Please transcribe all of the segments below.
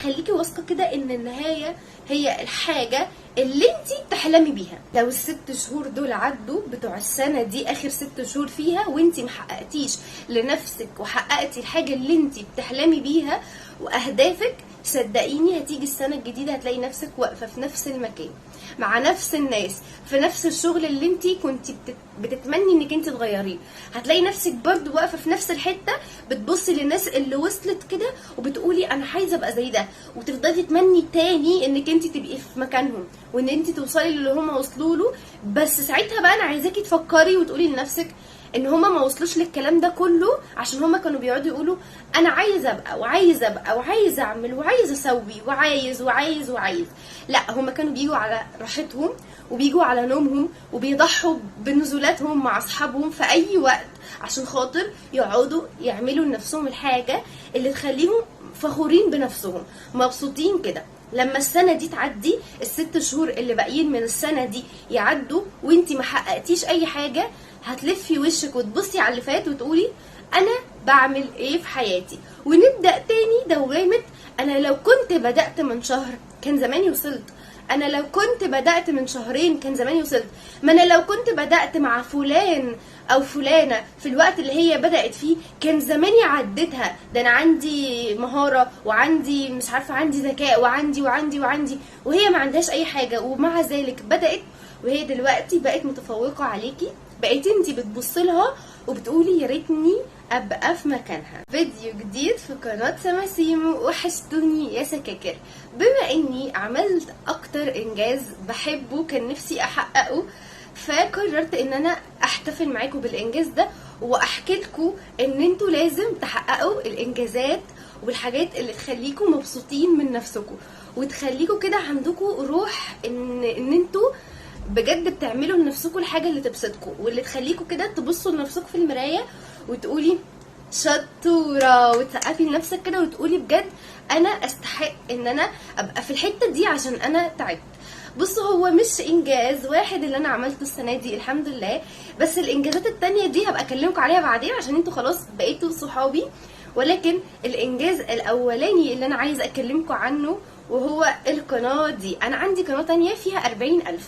خليكي واثقه كده ان النهايه هي الحاجه اللي انتي بتحلمي بيها. لو ال6 شهور دول عدوا بتوع السنه دي، اخر 6 شهور فيها، وانتي محققتيش لنفسك وحققتي الحاجه اللي انتي بتحلمي بيها واهدافك، صدقيني هتيجي السنه الجديده هتلاقي نفسك واقفه في نفس المكان مع نفس الناس في نفس الشغل اللي انتي كنتي بتتمني انك انتي تغيريه. هتلاقي نفسك برضو واقفه في نفس الحته بتبصي للناس اللي وصلت كده وبتقولي انا عايزه ابقى زي ده، وتفضلي تتمني تاني انك انتي تبقي في مكانهم وان انتي توصلي للي هما وصلوا له. بس ساعتها بقى انا عايزاكي تفكري وتقولي لنفسك ان هما ما وصلوش للكلام ده كله عشان هما كانوا بيقعدوا يقولوا انا عايز ابقى وعايز ابقى وعايز اعمل وعايز اسوي وعايز وعايز وعايز. لا، هما كانوا بيجوا على راحتهم وبيجوا على نومهم وبيضحوا بنزولاتهم مع اصحابهم في اي وقت عشان خاطر يقعدوا يعملوا لنفسهم الحاجه اللي تخليهم فخورين بنفسهم مبسوطين كده. لما السنه دي تعدي، ال6 شهور اللي باقيين من السنه دي يعدوا وانتي ما حققتيش اي حاجه، هتلفي وشك وتبصي على اللي فات وتقولي انا بعمل ايه في حياتي، ونبدا تاني دوامه انا لو كنت بدات من شهر كان زماني وصلت، انا لو كنت بدات من شهرين كان زماني وصلت، ما انا لو كنت بدات مع فلان او فلانه في الوقت اللي هي بدات فيه كان زماني عديتها، ده انا عندي مهاره وعندي مش عارفه عندي ذكاء وعندي وعندي وعندي، وهي ما عندهاش اي حاجه ومع ذلك بدات وهي دلوقتي بقت متفوقه عليكي. بقيتي انتي بتبصي لها وبتقولي يا ريتني ابقى في مكانها. فيديو جديد في قناه سماسيمو، وحشتوني يا سكاكر. بما اني عملت اكتر انجاز بحبه كان نفسي احققه، فقررت ان انا احتفل معاكم بالانجاز ده واحكي لكم ان انتوا لازم تحققوا الانجازات والحاجات اللي تخليكم مبسوطين من نفسكم وتخليكم كده عندكم روح ان انتوا بجد بتعملوا لنفسكم الحاجه اللي تبسطكم واللي تخليكم كده تبصوا لنفسكم في المرايه وتقولي شطوره وتسقفي لنفسك كده وتقولي بجد انا استحق ان انا ابقى في الحته دي عشان انا تعبت. بصوا، هو مش انجاز واحد اللي انا عملته السنه دي الحمد لله، بس الانجازات التانية دي هبقى اكلمكم عليها بعدين عشان انتوا خلاص بقيتوا صحابي. ولكن الانجاز الاولاني اللي انا عايزه اكلمكم عنه وهو القناه دي. انا عندي قناه تانية فيها 40,000،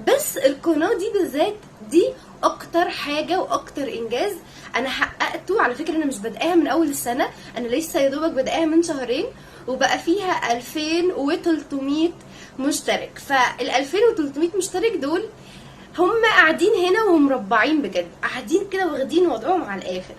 بس القناه دي بالذات دي اكتر حاجه واكتر انجاز انا حققته. على فكره انا مش بادئاها من اول السنه، انا لسه يا دوبك بادئاها من شهرين وبقى فيها 2300 مشترك. فال 2300 مشترك دول هم قاعدين هنا ومربعين بجد، قاعدين كده واخدين وضعهم على الاخر،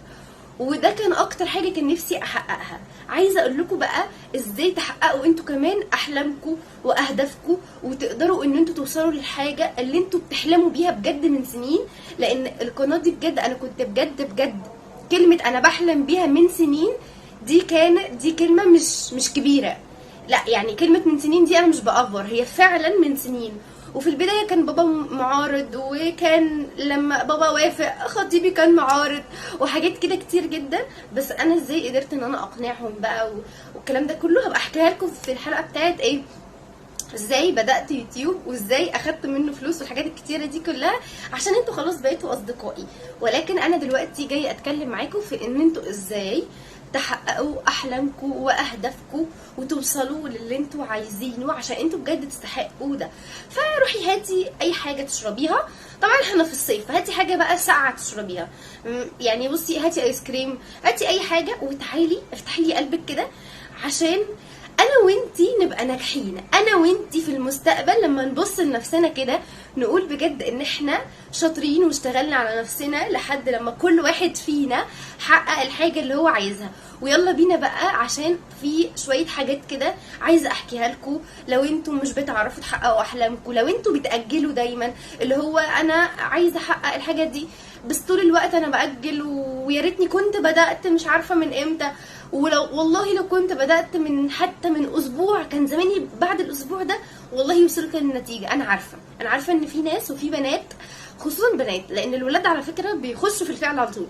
وده كان اكتر حاجه كان نفسي احققها. عايزه اقول لكم بقى ازاي تحققوا انتوا كمان احلامكم واهدافكم وتقدروا ان انتوا توصلوا للحاجه اللي انتوا بتحلموا بيها بجد من سنين. لان القناه دي بجد انا كنت بجد كلمه انا بحلم بيها من سنين دي كلمه مش كبيره، لا يعني كلمه من سنين دي انا مش بأفور، هي فعلا من سنين. وفي البدايه كان بابا معارض، وكان لما بابا وافق خطيبي كان معارض وحاجات كده كتير جدا، بس انا ازاي قدرت ان انا اقنعهم بقى والكلام ده كله هبقى احكيها لكم في الحلقه بتاعت ايه ازاي بدات يوتيوب وازاي اخدت منه فلوس والحاجات الكتيره دي كلها عشان انتوا خلاص بقيتوا اصدقائي. ولكن انا دلوقتي جاي اتكلم معاكم في ان انتوا ازاي تحققوا احلامكم واهدافكم وتوصلوا للي انتوا عايزينه عشان انتوا بجد تستحقوا ده. فروحي هاتي اي حاجه تشربيها، طبعا احنا في الصيف، هاتي حاجه بقى ساقعه تشربيها، يعني بصي هاتي ايس كريم، هاتي اي حاجه وتعالي افتحي لي قلبك كده عشان انا وانتي نبقى ناجحين. انا وانتي في المستقبل لما نبص لنفسنا كده نقول بجد ان احنا شاطرين واشتغلنا على نفسنا لحد لما كل واحد فينا حقق الحاجه اللي هو عايزها. ويلا بينا بقى عشان في شويه حاجات كده عايزه احكيها لكم. لو انتوا مش بتعرفوا تحققوا احلامكم، لو انتوا بتاجلوا دايما اللي هو انا عايزه احقق الحاجه دي بس طول الوقت انا باجل ويا ريتني كنت بدات مش عارفه من امتى، ولو والله لو كنت بدات من حتى من اسبوع كان زماني بعد الاسبوع ده والله وصلت للنتيجه. انا عارفه ان في ناس وفي بنات، خصوصا بنات، لان الولاد على فكره بيخشوا في الفعل على طول،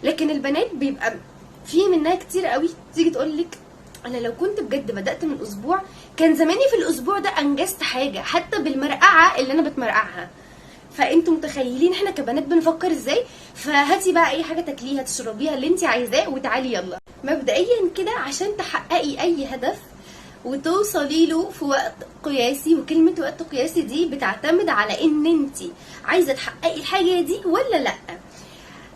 لكن البنات بيبقى في منها كتير قوي تيجي تقول لك انا لو كنت بجد بدات من اسبوع كان زماني في الاسبوع ده انجزت حاجه حتى بالمرقعه اللي انا بتمرقعها. فانتوا متخيلين احنا كبنات بنفكر ازاي؟ فهاتي بقى اي حاجه تاكليها تشربيها اللي انت عايزاه وتعالي يلا. مبدئيا كده عشان تحققي اي هدف وتوصلي له في وقت قياسي. وكلمة وقت قياسي دي بتعتمد على ان انت عايزة تحققي الحاجة دي ولا لا.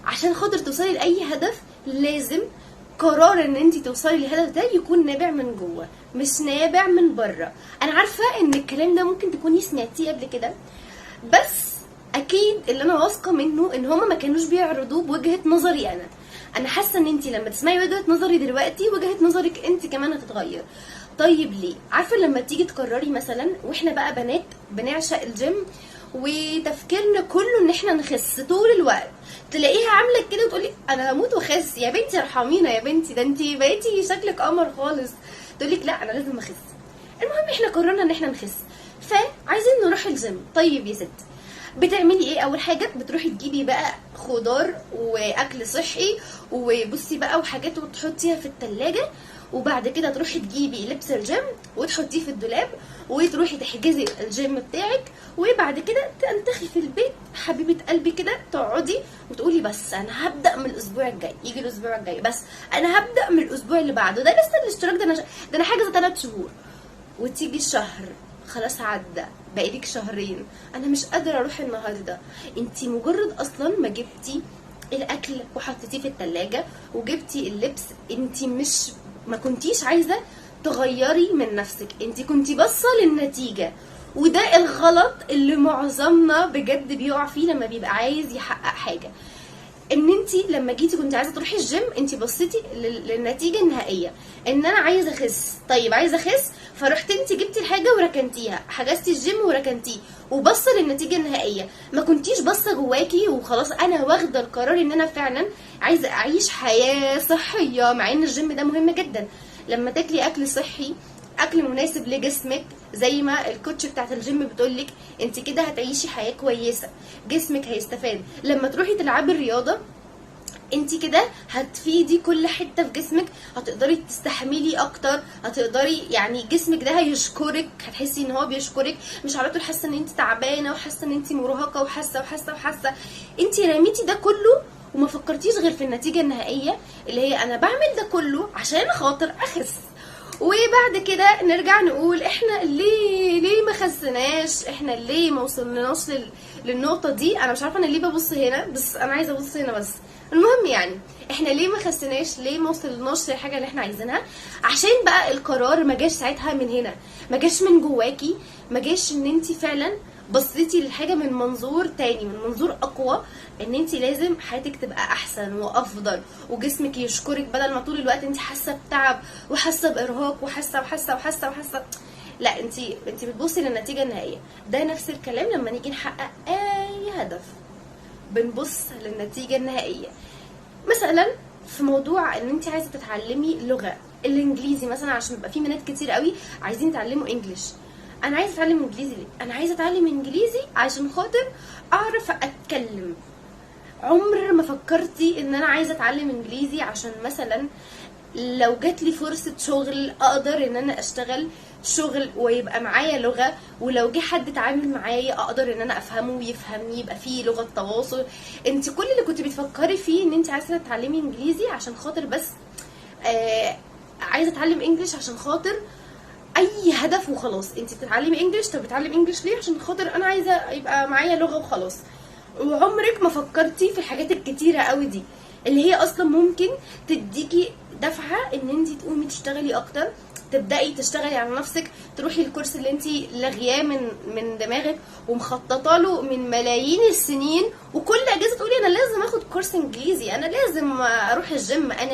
عشان خاطر توصلي لأي هدف لازم قرار ان انت توصلي للهدف ده يكون نابع من جوه مش نابع من بره. انا عارفة ان الكلام ده ممكن تكوني سمعتيه قبل كده، بس اكيد اللي انا واثقة منه ان هما ما كانوش بيعرضوه بوجهة نظري انا حاسة ان انت لما تسمعي وجهة نظري دلوقتي وجهة نظرك انت كمان هتتغير. طيب ليه؟ عارفة لما تيجي تقرري مثلا، واحنا بقى بنات بنعشق الجيم وتفكيرنا كله ان احنا نخس طول الوقت، تلاقيها عامله كده وتقولي انا هموت واخس. يا بنتي ارحمينا يا بنتي، ده انتي بقيتي شكلك قمر خالص. تقولك لا انا لازم اخس. المهم احنا قررنا ان احنا نخس، فعايزين نروح الجيم. طيب يا ست، بتعملي ايه؟ اول حاجه بتروحي تجيبي بقى خضار واكل صحي وبصي بقى وحاجات وتحطيها في التلاجة، وبعد كده تروحي تجيبي لبس الجيم وتحطيه في الدولاب وتروحي تحجزي الجيم بتاعك، وبعد كده تنتخي في البيت حبيبه قلبي كده، تقعدي وتقولي بس انا هبدا من الاسبوع الجاي. يجي الاسبوع الجاي بس انا هبدا من الاسبوع اللي بعده، ده لسه الاشتراك ده انا حاجزه 3 شهور. وتيجي الشهر خلاص عدى، بقالك شهرين، انا مش قادره اروح النهارده. انتي مجرد اصلا ما جبتي الاكل وحطيتيه في التلاجة وجبتي اللبس، انتي مش ما كنتيش عايزه تغيري من نفسك، انتي كنتي باصه للنتيجه. وده الغلط اللي معظمنا بجد بيقع فيه لما بيبقى عايز يحقق حاجه. ان انتي لما جيتي كنت عايزه تروحي الجيم، انتي بصيتي للنتيجه النهائيه ان انا عايزه اخس. طيب عايزه اخس، فرحت انتي جبتي الحاجه وركنتيها، حجزتي الجيم وركنتيه وبصه للنتيجه النهائيه. ما كنتيش باصه جواكي وخلاص انا واخده القرار ان انا فعلا عايزه اعيش حياه صحيه، مع ان الجيم ده مهم جدا. لما تاكلي اكل صحي، اكل مناسب لجسمك، زي ما الكوتش بتاعت الجيم بتقولك، انت كده هتعيشي حياه كويسه، جسمك هيستفاد. لما تروحي تلعبي الرياضه انت كده هتفيدي كل حته في جسمك، هتقدري تستحملي اكتر، هتقدري يعني جسمك ده هيشكرك، هتحسي ان هو بيشكرك، مش على طول حاسه ان انت تعبانه وحاسه ان انت مرهقه وحاسه. انت رميتي ده كله وما فكرتيش غير في النتيجه النهائيه اللي هي انا بعمل ده كله عشان خاطر اخس. وبعد كده نرجع نقول احنا ليه ما خسناش، احنا ليه ما وصلناش للنقطه دي. انا مش عارفه انا ليه ببص هنا، بس انا عايزه ابص هنا بس. المهم يعني احنا ليه ما خسناش، ليه ما وصلناش للحاجه اللي احنا عايزينها؟ عشان بقى القرار ما جاش ساعتها من هنا، ما جاش من جواكي، ما جاش ان انت فعلا بصيتي للحاجه من منظور تاني، من منظور اقوى، ان انت لازم حياتك تبقى احسن وافضل وجسمك يشكرك، بدل ما طول الوقت انت حاسه بتعب وحاسه بارهاق وحاسه. لا، انت بتبصي للنتيجه النهائيه. ده نفس الكلام لما نيجي نحقق اي هدف، بنبص للنتيجه النهائيه. مثلا في موضوع ان انت عايزه تتعلمي لغه الانجليزي مثلا، عشان بيبقى في بنات كتير قوي عايزين يتعلموا انجليش. انا عايزه اتعلم انجليزي ليه؟ انا عايزه اتعلم انجليزي عشان خاطر اعرف اتكلم. عمر ما فكرتي ان انا عايزه اتعلم انجليزي عشان مثلا لو جات لي فرصه شغل اقدر ان انا اشتغل شغل ويبقى معايا لغه، ولو جه حد اتعامل معايا اقدر ان انا افهمه ويفهمني، يبقى فيه لغه تواصل. انت كل اللي كنت بتفكري فيه ان انت عايزه تتعلمي انجليزي عشان خاطر بس عايزه اتعلم انجليش عشان خاطر اي هدف وخلاص. انت بتتعلمي انجليش، طب بتتعلمي انجليش ليه؟ عشان خاطر انا عايزه يبقى معايا لغه وخلاص. وعمرك ما فكرتي في الحاجات الكتيره قوي دي اللي هي اصلا ممكن تديكي دفعه ان انت تقومي تشتغلي اكتر، تبداي تشتغلي على نفسك، تروحي الكورس اللي انت لاغياه من دماغك ومخططه له من ملايين السنين، وكل اجازه تقولي انا لازم اخد كورس انجليزي، انا لازم اروح الجيم، انا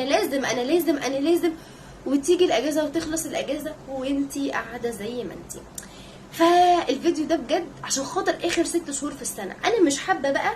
لازم، وتيجي الاجازه وتخلص الاجازه وانتي قاعده زي ما انتي. فالفيديو ده بجد عشان خاطر اخر 6 شهور في السنه. انا مش حابه بقى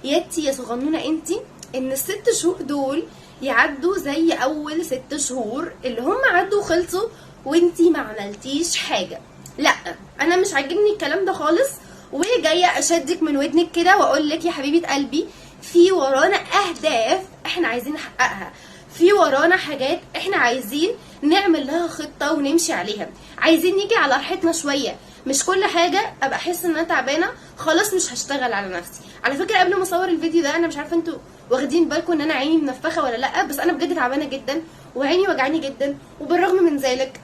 يا صغنونه انتي ان ال6 شهور دول يعدوا زي اول 6 شهور اللي هم عدوا وخلصوا وانتي ما عملتيش حاجه. لا، انا مش عاجبني الكلام ده خالص، وجايه اشدك من ودنك كده واقول لك يا حبيبه قلبي، في ورانا اهداف احنا عايزين نحققها، في ورانا حاجات احنا عايزين نعمل لها خطه ونمشي عليها، عايزين نيجي على راحتنا شويه. مش كل حاجه ابقى احس ان انا تعبانه خلاص مش هشتغل على نفسي. على فكره قبل ما اصور الفيديو ده انا مش عارفه انتوا واخدين بالكم ان انا عيني منفخه ولا لا، بس انا بجد تعبانه جدا وعيني وجعاني جدا، وبالرغم من ذلك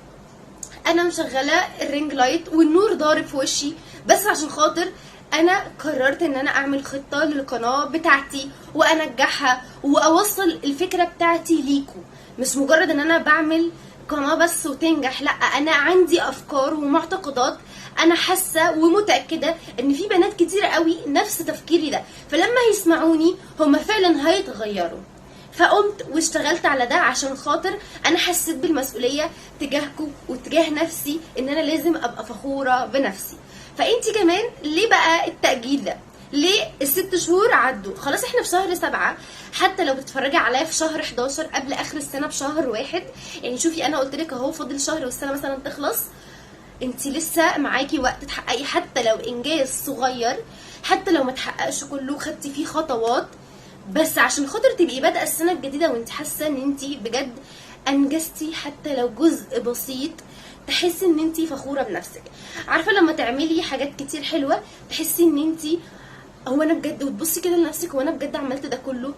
انا مشغله الرينج لايت والنور ضارب في وشي، بس عشان خاطر انا قررت ان انا اعمل خطه للقناه بتاعتي وانجحها واوصل الفكره بتاعتي ليكم. مش مجرد ان انا بعمل قناه بس وتنجح، لا، انا عندي افكار ومعتقدات. انا حاسه ومتاكده ان في بنات كتير قوي نفس تفكيري ده، فلما يسمعوني هم فعلا هيتغيروا. فقمت واشتغلت على ده عشان خاطر انا حسيت بالمسؤوليه تجاهكم وتجاه نفسي، ان انا لازم ابقى فخوره بنفسي. فانتي كمان ليه بقى التأجيل ده؟ ليه ال6 شهور عدوا؟ خلاص احنا في شهر 7. حتى لو بتتفرجي عليا في شهر 11 قبل اخر السنه بشهر واحد، يعني شوفي انا قلت لك اهو فاضل شهر والسنه مثلا تخلص، انتي لسه معاكي وقت تحققي حتى لو انجاز صغير، حتى لو ما تحققش كله خدتي فيه خطوات، بس عشان خاطر تبقي بادئه السنه الجديده وانتي حاسه ان انتي بجد انجزتي حتى لو جزء بسيط، تحسي ان انتي فخوره بنفسك. عارفه لما تعملي حاجات كتير حلوه تحسي ان انتي هو انا بجد، وتبصي كده لنفسك هو انا بجد عملت ده كله،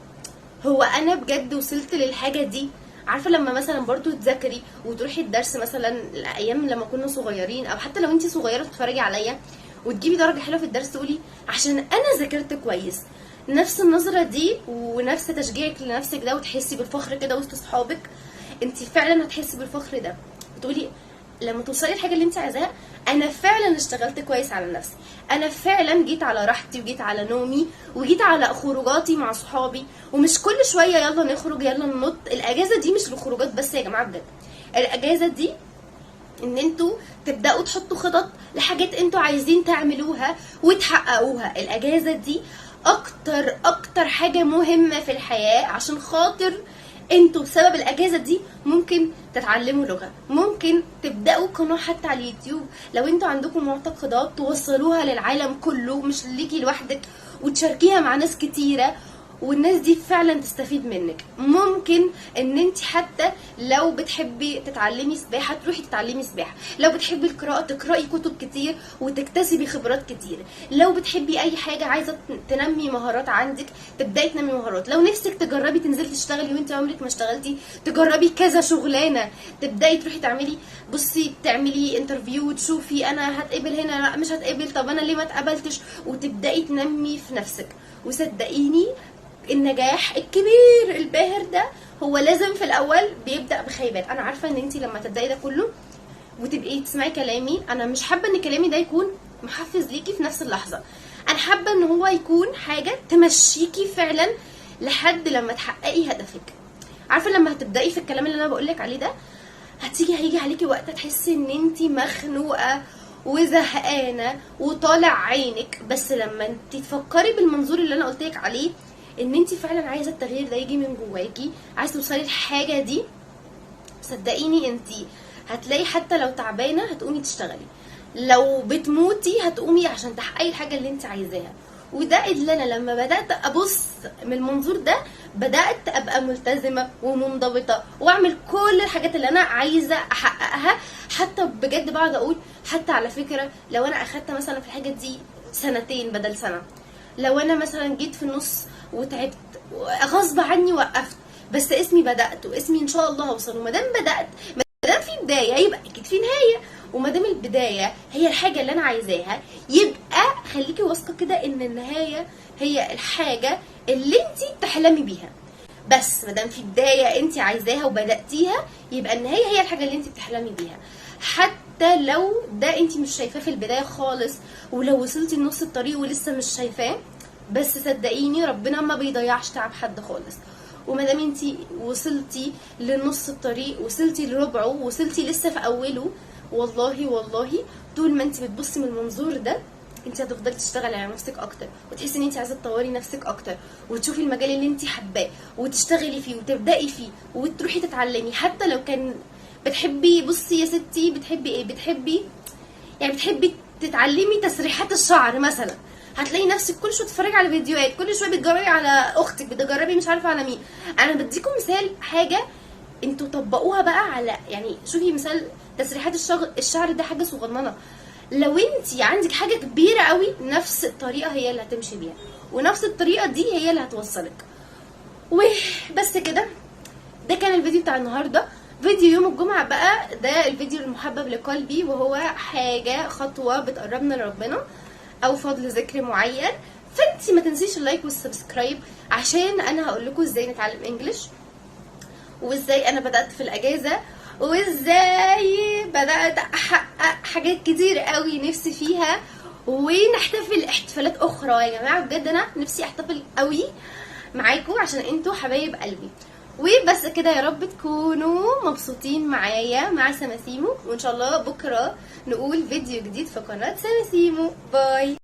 هو انا بجد وصلت للحاجه دي. عارفه لما مثلا برضو تذاكري وتروحي الدرس مثلا الايام لما كنا صغيرين، او حتى لو انتي صغيره تتفرجي عليا وتجيبي درجه حلوه في الدرس تقولي عشان انا ذاكرت كويس، نفس النظره دي ونفس تشجيعك لنفسك ده، وتحسي بالفخر كده وسط صحابك، انتي فعلا هتحسي بالفخر ده، وتقولي لما توصلي الحاجه اللي انت عايزاها انا فعلا اشتغلت كويس على نفسي، انا فعلا جيت على راحتي وجيت على نومي وجيت على خروجاتي مع صحابي، ومش كل شويه يلا نخرج يلا ننط. الاجازه دي مش للخروجات بس يا جماعه، بجد الاجازه دي ان انتوا تبداوا تحطوا خطط لحاجات انتوا عايزين تعملوها وتحققوها. الاجازه دي اكتر حاجه مهمه في الحياه، عشان خاطر انتوا بسبب الاجازه دي ممكن تتعلموا لغه، ممكن تبداوا قناه حتى على اليوتيوب، لو انتوا عندكم معتقدات توصلوها للعالم كله مش ليكي لوحدك، وتشاركيها مع ناس كتيره والناس دي فعلا تستفيد منك. ممكن ان انت حتى لو بتحبي تتعلمي سباحه تروحي تتعلمي سباحه، لو بتحبي القراءه تقراي كتب كتير وتكتسبي خبرات كتير، لو بتحبي اي حاجه عايزه تنمي مهارات عندك تبداي تنمي مهارات، لو نفسك تجربي تنزلي تشتغلي وانت عمرك ما اشتغلتي تجربي كذا شغلانه، تبداي تروحي تعملي بصي تعملي انترفيو وتشوفي انا هتقبل هنا لا مش هتقبل، طب انا ليه ما اتقبلتش، وتبداي تنمي في نفسك. وصدقيني النجاح الكبير الباهر ده هو لازم في الاول بيبدا بخيبات. انا عارفه ان انت لما تبداي ده كله وتبقي تسمعي كلامي، انا مش حابه ان كلامي ده يكون محفز ليكي في نفس اللحظه، انا حابه ان هو يكون حاجه تمشيكي فعلا لحد لما تحققي هدفك. عارفه لما هتبداي في الكلام اللي انا بقولك عليه ده هيجي عليكي وقت تحسي ان انت مخنوقه وزهقانه وطالع عينك، بس لما انت تفكري بالمنظور اللي انا قلتلك عليه ان انت فعلا عايزه التغيير ده يجي من جواكي، عايزه توصلي الحاجه دي، صدقيني انت هتلاقي حتى لو تعبانه هتقومي تشتغلي، لو بتموتي هتقومي عشان تحققي الحاجه اللي انت عايزاها. وده اللي انا لما بدات ابص من المنظور ده بدات ابقى ملتزمه ومنضبطه واعمل كل الحاجات اللي انا عايزه احققها. حتى بجد بقعد اقول حتى على فكره لو انا اخدت مثلا في الحاجه دي سنتين بدل سنه، لو انا مثلا جيت في النص وتعبت غصب عني وقفت، بس اسمي بدات واسمي ان شاء الله هوصل. ومادام بدات مادام في بدايه يبقى اكيد في نهايه، ومادام البدايه هي الحاجه اللي انا عايزاها يبقى خليكي واثقه كده ان النهايه هي الحاجه اللي انت تحلمي بيها. بس مادام في بدايه انت عايزاها وبداتيها يبقى النهايه هي الحاجه اللي انت بتحلمي بيها، حتى لو ده انت مش شايفاه في البدايه خالص، ولو وصلتي لنص الطريق ولسه مش شايفاه، بس صدقيني ربنا ما بيضيعش تعب حد خالص. ومادام انتي وصلتي لنص الطريق، وصلتي لربعه، وصلتي لسه في اوله، والله طول ما انتي بتبصي من المنظور ده انتي هتفضلي تشتغلي على نفسك اكتر، وتحسي ان انتي عايزه تطوري نفسك اكتر، وتشوفي المجال اللي انتي حباه وتشتغلي فيه وتبداي فيه وتروحي تتعلمي. حتى لو كان بتحبي، بصي يا ستي بتحبي ايه، بتحبي تتعلمي تسريحات الشعر مثلا، هتلاقي نفسك كل شويه تتفرجي على فيديوهات، كل شويه بتجربي على اختك، بتجربي مش عارفه على مين. انا بديكم مثال حاجه انتوا طبقوها بقى على، يعني شوفي مثال تسريحات الشعر ده حاجه صغننه، لو انت عندك حاجه كبيره قوي نفس الطريقه هي اللي هتمشي بيها، ونفس الطريقه دي هي اللي هتوصلك. وبس كده، ده كان الفيديو بتاع النهارده. فيديو يوم الجمعة بقى ده الفيديو المحبب لقلبي، وهو حاجة خطوة بتقربنا لربنا او فضل ذكر معين. فانتي ما تنسيش اللايك والسبسكرايب، عشان انا هقول لكم ازاي نتعلم انجليش، وازاي انا بدأت في الاجازة، وازاي بدأت احقق حاجات كتير قوي نفسي فيها، ونحتفل احتفالات اخرى. يا جماعة بجد انا نفسي احتفل قوي معاكم عشان انتوا حبايب قلبي. وبس كده، يا رب تكونوا مبسوطين معايا مع سماسيمو، وان شاء الله بكرة نقول فيديو جديد في قناة سماسيمو. باي.